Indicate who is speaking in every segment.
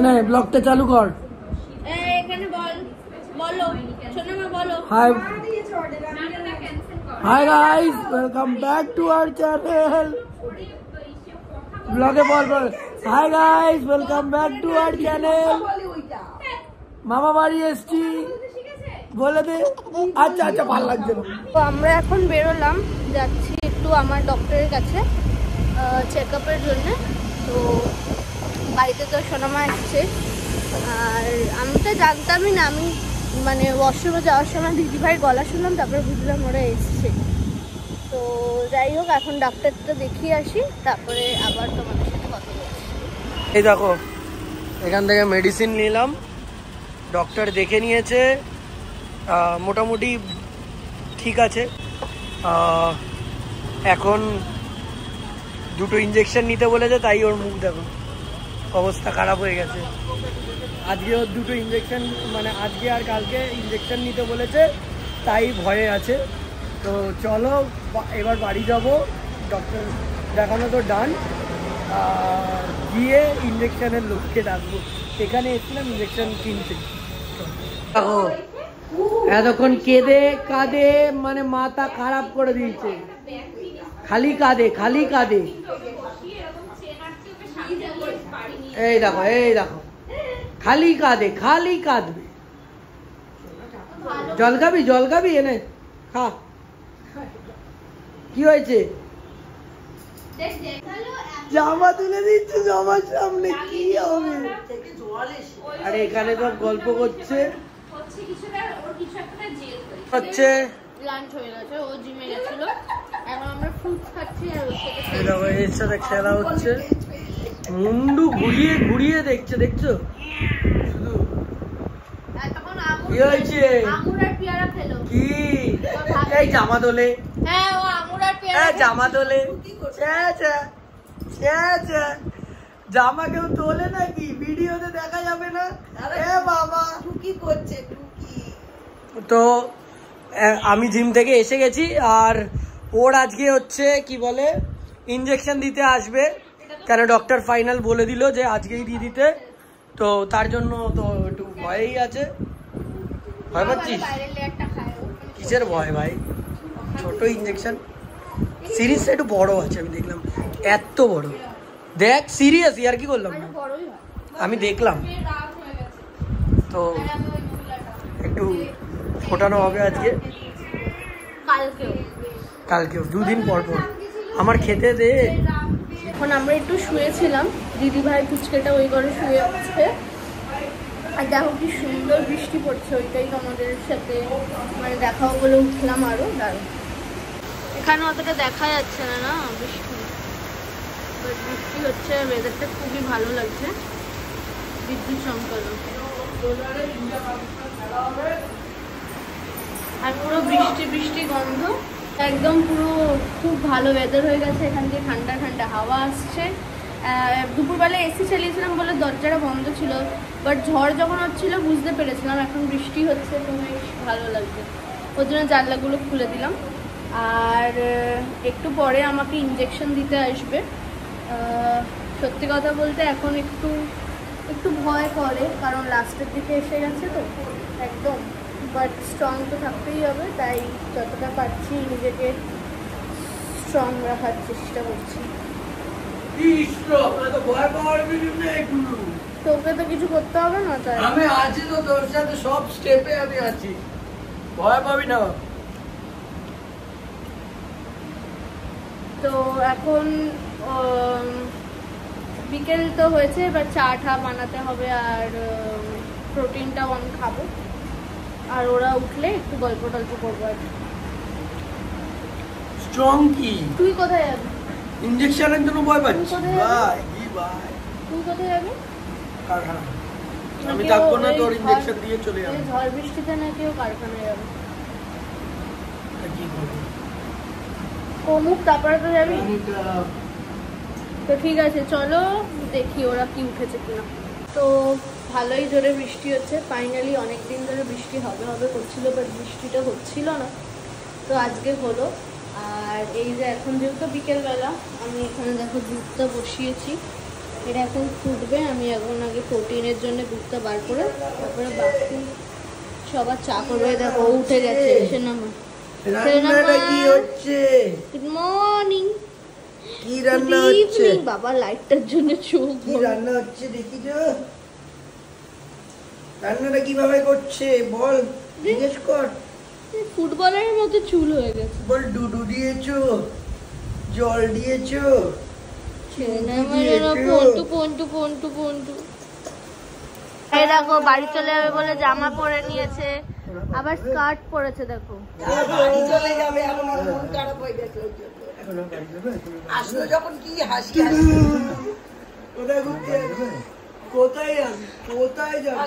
Speaker 1: নে ব্লগটা চালু কর।
Speaker 2: এখানে বল, বলো সোনামা বলো।
Speaker 1: Hi hi guys, welcome back to our channel. ব্লগে বল বল hi guys, welcome back to our channel. মামা বাড়ি এসছি বলে দে। আচ্ছা আচ্ছা, ভালো লাগছে না।
Speaker 2: তো আমরা এখন বেরোলাম, যাচ্ছি একটু আমার ডক্টরের কাছে চেক আপের জন্য। তো বাড়িতে তো সোনামা এসছে, আর আমি তো জানতামই না। আমি মানে ওয়াশরুমে যাওয়ার সময় দিদিভাইয়ের গলা শুনলাম, তারপরে বুঝলাম ওরা এসছে। তো যাই হোক, এখন ডাক্তারটা দেখিয়ে আসি, তারপরে আবার তোমাদের সাথে কথা বলছি।
Speaker 1: এই দেখো, এখান থেকে মেডিসিন নিলাম, ডক্টর দেখে নিয়েছে, মোটামুটি ঠিক আছে। এখন দুটো ইঞ্জেকশন নিতে বলেছে, তাই ওর মুখ দেখো অবস্থা খারাপ হয়ে গেছে। আজকে ওর দুটো ইঞ্জেকশন, মানে আজকে আর কালকে ইঞ্জেকশন নিতে বলেছে, তাই ভয়ে আছে। তো চলো এবার বাড়ি যাব, ডক্টর দেখানো তো ডান, গিয়ে ইঞ্জেকশনের লোককে ডাকবো। এখানে এসেছিলাম ইঞ্জেকশন কিনতে। দেখো এতক্ষণ কেঁদে কাঁদে মানে মাথা খারাপ করে দিয়েছে, খালি কাঁদে খালি কাঁদে। এই দেখো এই দেখো, খালি কাঁদে খালি কাঁদবে। জল খাবি জল খাবি, এনে খা। কি হয়েছে? জামা তুলে দিচ্ছে জামার সামনে, কি হবে? আরে এখানে সব গল্প করছে, হচ্ছে
Speaker 2: লাঞ্চ হয়ে গেছে, ও জিমে গেছিল, এখন আমরা ফ্রুটস খাচ্ছি আর ওর সাথে
Speaker 1: দেখো এর সাথে খেলা হচ্ছে। মুন্ডু ঘুরিয়ে ঘুরিয়ে দেখছে, দেখছো শুধু।
Speaker 2: তখন
Speaker 1: কি হয়েছে?
Speaker 2: আঙুর আর পেয়ারা খেলো।
Speaker 1: কি এই জামা তোলে?
Speaker 2: হ্যাঁ, ও আঙুর আর পেয়ারা
Speaker 1: জামা তোলে। জামা কেউ তোলে নাকি? ভিডিওতে দেখা যাবে না? এ বাবা টুকি করছে টুকি। তো আমি জিম থেকে এসে গেছি, আর ওর আজকে হচ্ছে কি বলে ইঞ্জেকশন দিতে আসবে, কেন ডক্টর ফাইনাল বলে দিল যে আজকেই দিয়ে দিতে। তো তার জন্য তো একটু ভয়ই আছে। ভয় পাচ্ছিস? কিসের ভয় ভাই? ছোট ইঞ্জেকশন, সিরিজটা একটু বড় আছে, আমি দেখলাম এত বড়। দেখ সিরিয়াস, আর কি করলাম না, আমি দেখলাম। তো একটু ফোটানো হবে আজকে, কালকেও, দুদিন পর পর। আমার খেতে দে।
Speaker 2: এখন আমরা একটু শুয়েছিলাম, দিদিভাই ফুচকাটা ওই ঘরে শুয়ে আছে, আর দেখো কি সুন্দর বৃষ্টি পড়ছে। ওইটাই তোমাদের সাথে মানে দেখাও বলে উঠলাম আরো। দাঁড়ো, এখানে অতটা দেখা যাচ্ছে না না বৃষ্টি, বৃষ্টি হচ্ছে, ওয়েদারটা খুবই ভালো লাগছে। বিদ্যুৎ চমকালো আর পুরো বৃষ্টি বৃষ্টি গন্ধ, একদম পুরো খুব ভালো ওয়েদার হয়ে গেছে। এখান থেকে ঠান্ডা ঠান্ডা হাওয়া আসছে। দুপুরবেলা এসি চালিয়েছিলাম বলে দরজাটা বন্ধ ছিল, বাট ঝড় যখন হচ্ছিল বুঝতে পেরেছিলাম। এখন বৃষ্টি হচ্ছে তো বেশ ভালো লাগছে, ওর জন্য জানলাগুলো খুলে দিলাম। আর একটু পরে আমাকে ইঞ্জেকশন দিতে আসবে। সত্যি কথা বলতে এখন একটু একটু ভয় করে, কারণ লাস্টের দিকে এসে গেছে তো একদম, বাট স্ট্রং তো থাকতেই হবে, তাই যতটা পারছি নিজেকে স্ট্রং রাখার চেষ্টা করছি। তোকে তো কিছু করতে হবে না, তাই
Speaker 1: আমি আছি তো তোর সাথে, সব স্টেপে আমি আছি, ভয় পাবি না।
Speaker 2: তো এখন বিকেল তো হয়েছে, এবার চা টা বানাতে হবে, আর প্রোটিনটাও আমি খাবো, আর ওরা উঠলে একটু গল্প টল্প করবো। আর
Speaker 1: স্ট্রং কি?
Speaker 2: তুই কোথায় যাবি?
Speaker 1: ইঞ্জেকশনের জন্য ভয় পাচ্ছি ভাই।
Speaker 2: তুই কোথায় যাবি?
Speaker 1: কারখানা। আমি থাকবো না, তোর ইঞ্জেকশন দিয়ে চলে যাবো।
Speaker 2: ঝড় বৃষ্টিতে না কেউ কারখানায় যাবে,
Speaker 1: কি করবো?
Speaker 2: কমুক তারপরে তো যাবি। তো ঠিক আছে, চলো দেখি ওরা কি উঠেছে কিনা। তো ভালোই জোরে বৃষ্টি হচ্ছে ফাইনালি। অনেকদিন ধরে বৃষ্টি হবে হবে করছিল, বাট বৃষ্টিটা হচ্ছিল না, তো আজকে হলো। আর এই যে এখন যেহেতু বিকেলবেলা, আমি এখানে দেখো দুধটা বসিয়েছি, এটা এখন ফুটবে। আমি এখন আগে প্রোটিনের জন্য দুধটা বার করে তারপরে বাকি সবার চা করবে। দেখো উঠে গেছে সেনামা।
Speaker 1: রান্নাটা কি হচ্ছে?
Speaker 2: Good morning.
Speaker 1: কি রান্না হচ্ছে?
Speaker 2: বাবা লাইটটার জন্য চোখ।
Speaker 1: কি রান্না হচ্ছে দেখি তো। রান্নাটা কিভাবে করছে বল, জিজ্ঞেস কর।
Speaker 2: ফুটবলের মতো চুল হয়ে গেছে।
Speaker 1: বল দুধ দিয়েছো, জল দিয়েছো।
Speaker 2: এই দেখো বাড়ি চলে যাবে বলে জামা পরে নিয়েছে, আবার স্কার্ট পরেছে। দেখো
Speaker 1: বাড়ি চলে যাবে, এখন মন খারাপ হয়ে গেছে। আসলো যখন কি হাসি হাসি। কোথায় ঘুরতে যাবে? কোথায় যাবে? কোথায় যাবে?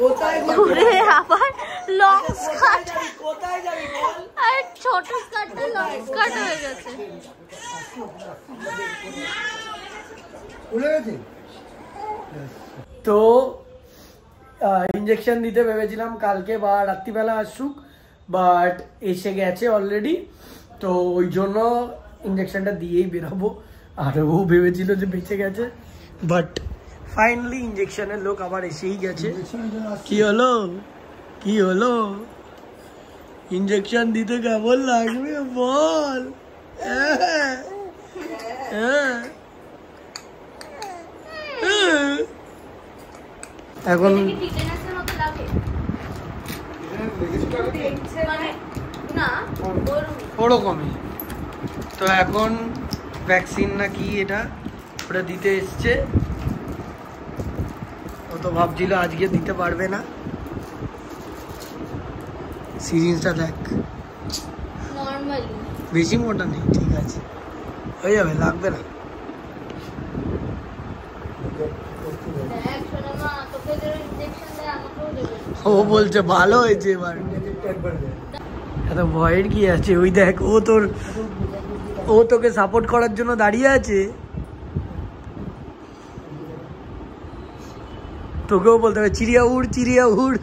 Speaker 1: কোথায়
Speaker 2: ঘুরে আবার লং স্কার্ট।
Speaker 1: কোথায় যাবি বল?
Speaker 2: আর ছোট স্কার্টটা লং স্কার্ট হয়ে গেছে।
Speaker 1: তো ইঞ্জেকশন দিতে ভেবেছিলাম কালকে বা রাত্রিবেলা আসুক, বাট এসে গেছে অলরেডি। তো ওই জন্য ইঞ্জেকশনটা দিয়েই বেরোবো। আর ও ভেবেছিল যে বেঁচে গেছে, বাট ফাইনালি ইঞ্জেকশনের লোক আবার এসেই গেছে। কি হলো, কি হলো? ইঞ্জেকশন দিতে কেমন লাগবে বল? এখন ওরকমই তো। এখন ভ্যাকসিন না কি এটা, ওটা দিতে এসছে। ও তো ভাবছিল আজকে দিতে পারবে না। সিরিজটা দেখ,
Speaker 2: নরমালি
Speaker 1: বেশি মোটা নেই, ঠিক আছে, হয়ে যাবে, লাগবে না। ও বলছে ভালো হয়েছে এবার। এত ভয়ের কি আছে? ওই দেখ, ও তোকে সাপোর্ট করার জন্য দাঁড়িয়ে আছে। তোকেও বলতে হবে চিড়িয়া উড়, চিড়িয়া উড়।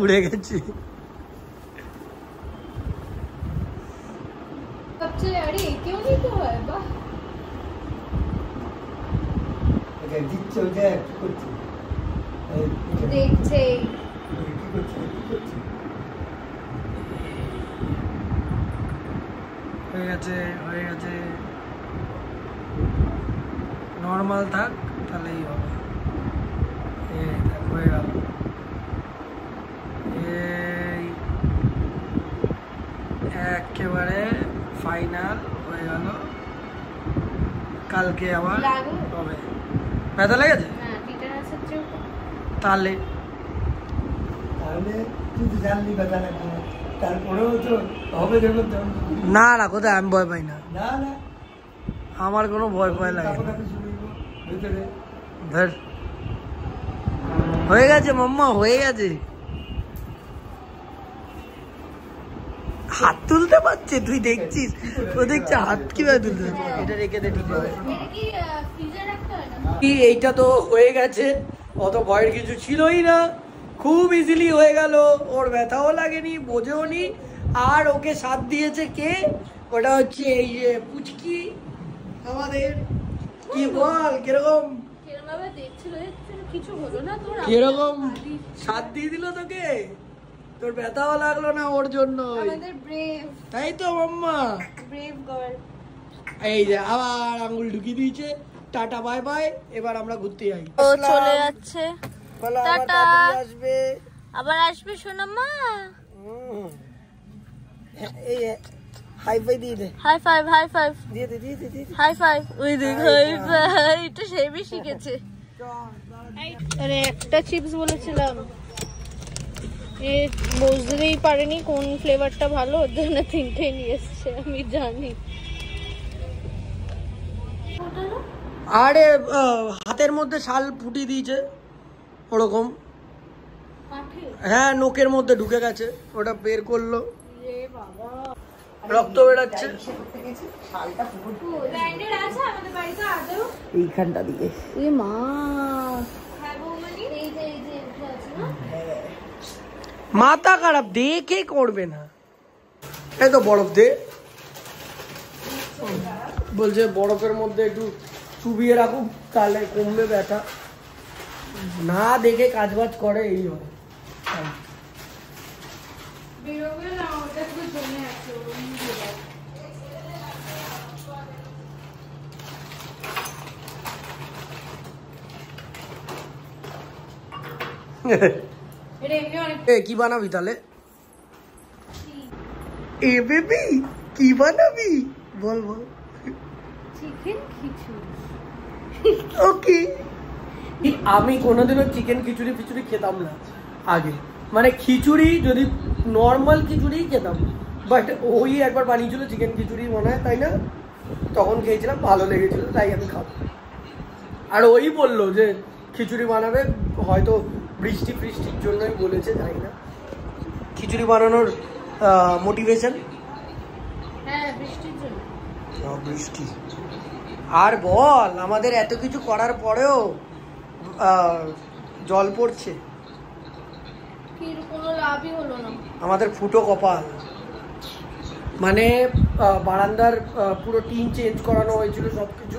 Speaker 1: উড়ে গেছে।
Speaker 2: দেখছে
Speaker 1: হয়ে গেছে, হয়ে গেছে। নর্মাল থাক তাহলেই হবে। হয়ে গেল। একেবারে ফাইনাল হয়ে গেল। কালকে আবার হবে। ব্যথা লেগেছে? তাহলে তুই তো জানলি ব্যথা লাগবে, তারপরেও তো হবে। না না, কোথায়, আমি ভয় পাই না। না না, আমার কোনো ভয় ভয় লাগে না। ধর, হয়ে গেছে মাম্মা, হয়ে গেছে। হাত তুলতে পারছে, তুই দেখছিস? ও দেখছে হাত কিভাবে তুলতে পারছে। এটা রেখে দে, ঠিক আছে। এইটা তো হয়ে গেছে, অত ভয়ের কিছু ছিলই না, খুব ইজিলি হয়ে গেল। ওর ব্যথাও লাগেনি, বোঝেও নি। আর ওকে সাথ দিয়েছে কে? ওটা হচ্ছে এই যে পুচকি আমাদের। কি বল, কিরকম কিরকম সাথ দিয়ে দিল তোকে? তোর ব্যথাও লাগলো না ওর জন্য, তাই তো মাম্মা? এই যে আবার আঙ্গুল ঢুকিয়ে দিয়েছে। টাটা বাই বাই, এবার আমরা ঘুরতে যাই।
Speaker 2: ও চলে যাচ্ছে, টাটা।
Speaker 1: আসবে,
Speaker 2: আবার আসবে সোনামা।
Speaker 1: এই হাই ফাই দিয়ে দে,
Speaker 2: হাই ফাইভ, হাই ফাইভ
Speaker 1: দিয়ে দে, দিয়ে দে, দিয়ে দে।
Speaker 2: হাই ফাইভ, ওই দেখ হাই ফাইভ। এটা সেই শিখেছে। আরে একটা চিপস বলেছিলাম, এ বুঝতেই পারেনি কোন ফ্লেভারটা ভালো, ওর জন্য তিনটেই নিয়ে এসছে। আমি জানি।
Speaker 1: আরে হাতের মধ্যে শাল ফুটিয়ে দিয়েছে ওরকম। হ্যাঁ, নোকের মধ্যে ঢুকে গেছে, ওটা বের করলো, রক্ত বেরাচ্ছে এইখানটা দিয়ে। মাথা খারাপ, দেখে করবে না। এই তো বরফ দে, বলছে বরফের মধ্যে একটু চুবিয়ে রাখুক তাহলে কমবে ব্যথা, না দেখে কাজ বাজ করে এই হয়। কি বানাবি তাহলে? এ বেবি কি বানাবি বল বল।
Speaker 2: চিকেন খিচুড়ি।
Speaker 1: ওকে। আমি কোনোদিনও চিকেন খিচুড়ি ফিচুড়ি খেতাম না আগে, মানে খিচুড়ি যদি নর্মাল খিচুড়ি খেতাম, বাট ওই একবার বানিয়েছিল চিকেন খিচুড়ি মনে হয়, তাই না? তখন খেয়েছিলাম, ভালো লেগেছিল, তাই আমি খাবো। আর ওই বললো যে খিচুড়ি বানাবে, হয়তো বৃষ্টি ফৃষ্টির জন্যই বলেছে, তাই না? খিচুড়ি বানানোর মোটিভেশন
Speaker 2: বৃষ্টির জন্য।
Speaker 1: বৃষ্টি। আর বল, আমাদের এত কিছু করার পরেও জল পড়ছে,
Speaker 2: কোনো লাভই হলো না।
Speaker 1: আমাদের ফুটো কপাল। মানে বারান্দার পুরো টিন চেঞ্জ করানো হয়েছিল সবকিছু,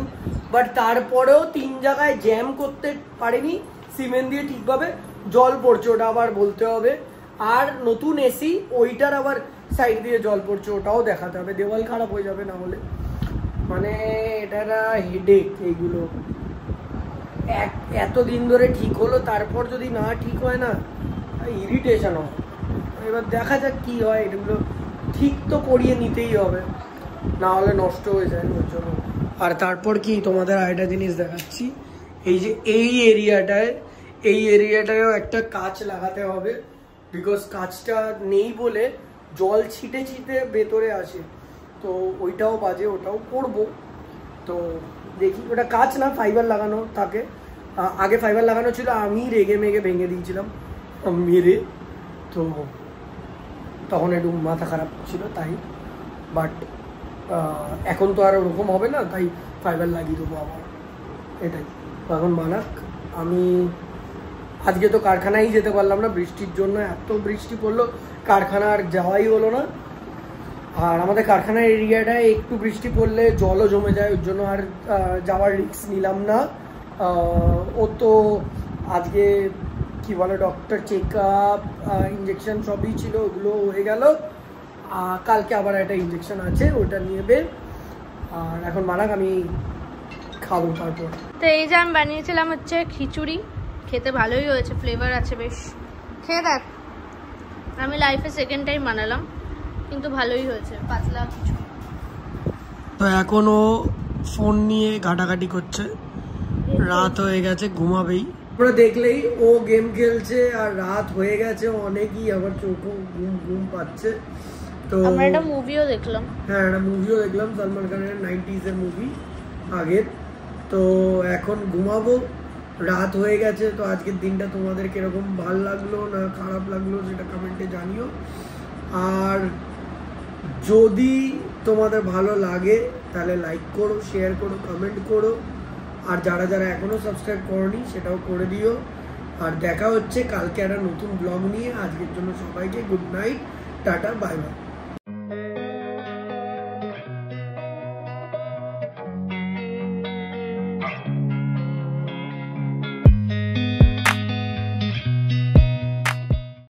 Speaker 1: বাট তারপরেও 3 জায়গায় জ্যাম করতে পারেনি সিমেন্ট দিয়ে ঠিকভাবে, জল পড়ছে, ওটা আবার বলতে হবে। আর নতুন এসি, ওইটার আবার সাইড দিয়ে জল পড়ছে, ওটাও দেখাতে হবে, দেওয়াল খারাপ হয়ে যাবে না হলে। মানে এটা হেডেক এইগুলো, এতদিন ধরে ঠিক হলো, তারপর যদি না ঠিক হয় না, ইরিটেশন হয়। এবার দেখা যাক কি হয়, এগুলো ঠিক তো করিয়ে নিতেই হবে, না হলে নষ্ট হয়ে যায় ওর জন্য। আর তারপর কি তোমাদের আরেকটা জিনিস দেখাচ্ছি, এই যে এই এরিয়াটায়ও একটা কাঁচ লাগাতে হবে, বিকজ কাঁচটা নেই বলে জল ছিটে ছিটে ভেতরে আসে, তো ওইটাও বাজে, ওটাও করবো। তো দেখি, ওটা কাঁচ না, ফাইবার লাগানো থাকে, আগে ফাইবার লাগানো ছিল, আমি রেগে মেগে ভেঙে দিয়েছিলাম মেরে, তো তখন একটু মাথা খারাপ ছিল তাই, বাট এখন তো আর ওরকম হবে না, তাই ফাইবার লাগিয়ে দেবো আবার, এটাই। এখন মানাক, আমি আজকে তো কারখানায় যেতে পারলাম না বৃষ্টির জন্য, এত বৃষ্টি পড়লো, কারখানা আর যাওয়াই হলো না। আর আমাদের কারখানার এরিয়াটায় একটু বৃষ্টি পড়লে জলও জমে যায়, ওর জন্য আর যাওয়ার রিস্ক নিলাম না। ও তো আজকে কি বলে ডক্টর চেক আপ, ইঞ্জেকশন সবই ছিল, ওগুলো হয়ে গেল। কালকে আবার একটা ইঞ্জেকশন আছে, ওটা নিয়ে। আর এখন মানাক, আমি খাবো তারপর।
Speaker 2: তো এই যে আমি বানিয়েছিলাম হচ্ছে খিচুড়ি, খেতে ভালোই হয়েছে, ফ্লেভার আছে বেশ, খেয়ে দেখ। আমি লাইফে সেকেন্ড টাইম বানালাম, কিন্তু ভালোই হয়েছে, পাতলা কিছু।
Speaker 1: তো এখনো ফোন নিয়ে ঘাটাঘাটি করছে, রাত হয়ে গেছে, ঘুমাবেই। আমরা দেখলেই ও গেম খেলছে, আর রাত হয়ে গেছে অনেকই, আবার চোখও ঘুম পাচ্ছে। তো
Speaker 2: আমরা একটা মুভিও দেখলাম।
Speaker 1: হ্যাঁ, একটা মুভিও দেখলাম, সালমান খানের 90s এর মুভি আগের। তো এখন ঘুমাবো, রাত হয়ে গেছে। তো আজকের দিনটা তোমাদের কিরকম ভালো লাগলো না খারাপ লাগলো সেটা কমেন্টে জানিও। আর যদি তোমাদের ভালো লাগে তাহলে লাইক করো, শেয়ার করো, কমেন্ট করো। আর যারা যারা এখনও সাবস্ক্রাইব করোনি সেটাও করে দিও। আর দেখা হচ্ছে কালকে একটা নতুন ব্লগ নিয়ে। আজকের জন্য সবাইকে good night, tata, bye bye.